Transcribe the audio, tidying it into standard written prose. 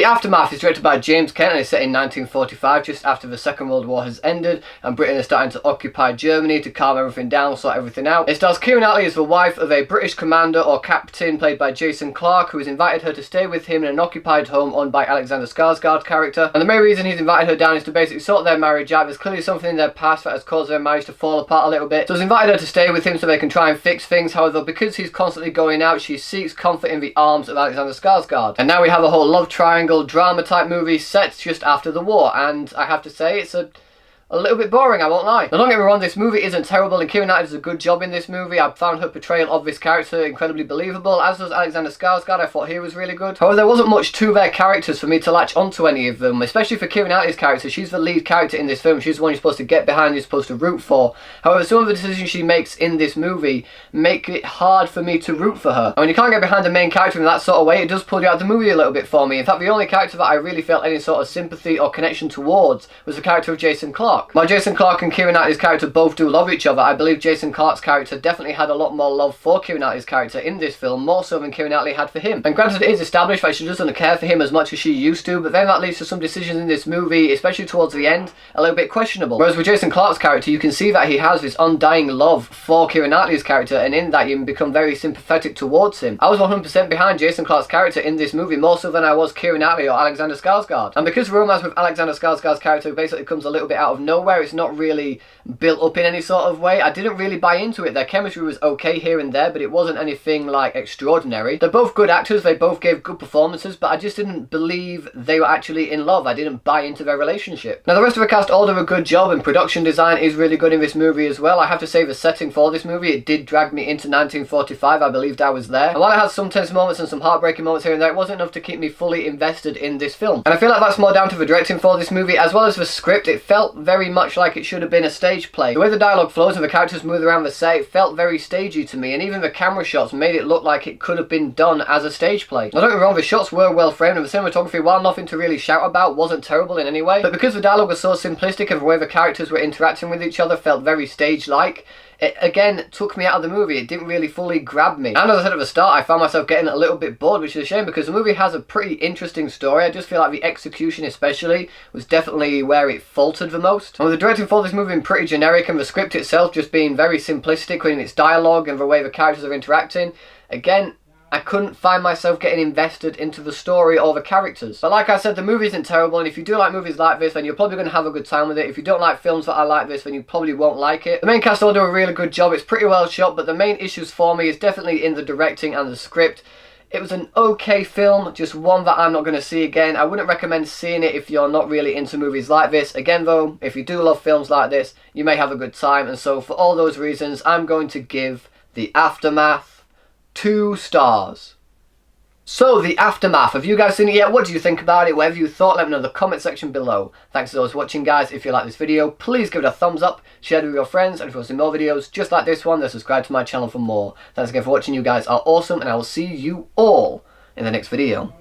The Aftermath is directed by James Kent and is set in 1945, just after the Second World War has ended and Britain is starting to occupy Germany to calm everything down, sort everything out. It stars Keira Knightley as the wife of a British commander or captain played by Jason Clarke, who has invited her to stay with him in an occupied home owned by Alexander Skarsgard's character. And the main reason he's invited her down is to basically sort their marriage out. There's clearly something in their past that has caused their marriage to fall apart a little bit. So he's invited her to stay with him so they can try and fix things. However, because he's constantly going out, she seeks comfort in the arms of Alexander Skarsgard. And now we have a whole love triangle drama type movie set just after the war, and I have to say it's a little bit boring, I won't lie. Now don't get me wrong, this movie isn't terrible and Keira Knightley does a good job in this movie. I found her portrayal of this character incredibly believable, as does Alexander Skarsgård. I thought he was really good. However, there wasn't much to their characters for me to latch onto any of them, especially for Keira Knightley's character. She's the lead character in this film. She's the one you're supposed to get behind, you're supposed to root for. However, some of the decisions she makes in this movie make it hard for me to root for her. And when you can't get behind the main character in that sort of way, it does pull you out of the movie a little bit for me. In fact, the only character that I really felt any sort of sympathy or connection towards was the character of Jason Clarke. While Jason Clarke and Keira Knightley's character both do love each other, I believe Jason Clarke's character definitely had a lot more love for Keira Knightley's character in this film, more so than Keira Knightley had for him. And granted, it is established that she doesn't care for him as much as she used to, but then that leads to some decisions in this movie, especially towards the end, a little bit questionable. Whereas with Jason Clarke's character, you can see that he has this undying love for Keira Knightley's character, and in that you become very sympathetic towards him. I was 100% behind Jason Clarke's character in this movie, more so than I was Keira Knightley or Alexander Skarsgård. And because romance with Alexander Skarsgård's character basically comes a little bit out of nowhere, it's not really built up in any sort of way, I didn't really buy into it. Their chemistry was okay here and there, but it wasn't anything like extraordinary. They're both good actors, they both gave good performances, but I just didn't believe they were actually in love. I didn't buy into their relationship. Now the rest of the cast all do a good job, and production design is really good in this movie as well. I have to say the setting for this movie, it did drag me into 1945. I believed I was there, and while it had some tense moments and some heartbreaking moments here and there, it wasn't enough to keep me fully invested in this film. And I feel like that's more down to the directing for this movie as well as the script. It felt very much like it should have been a stage play. The way the dialogue flows and the characters move around the set, it felt very stagey to me, and even the camera shots made it look like it could have been done as a stage play. Now don't get me wrong, the shots were well framed and the cinematography, while nothing to really shout about, wasn't terrible in any way, but because the dialogue was so simplistic and the way the characters were interacting with each other felt very stage-like, it again took me out of the movie. It didn't really fully grab me. And as I said at the start, I found myself getting a little bit bored, which is a shame because the movie has a pretty interesting story. I just feel like the execution especially was definitely where it faltered the most. And with the directing for this movie being pretty generic and the script itself just being very simplistic in its dialogue and the way the characters are interacting, again, I couldn't find myself getting invested into the story or the characters. But like I said, the movie isn't terrible, and if you do like movies like this, then you're probably going to have a good time with it. If you don't like films that are like this, then you probably won't like it. The main cast all do a really good job. It's pretty well shot, but the main issues for me is definitely in the directing and the script. It was an okay film, just one that I'm not going to see again. I wouldn't recommend seeing it if you're not really into movies like this. Again though, if you do love films like this, you may have a good time, and so for all those reasons, I'm going to give The Aftermath 2 stars. So, The Aftermath, have you guys seen it yet? What do you think about it? Whatever you thought, let me know in the comment section below. Thanks as always for watching, guys. If you like this video, please give it a thumbs up, share it with your friends, and if you want to see more videos just like this one, then subscribe to my channel for more. Thanks again for watching. You guys are awesome, and I will see you all in the next video.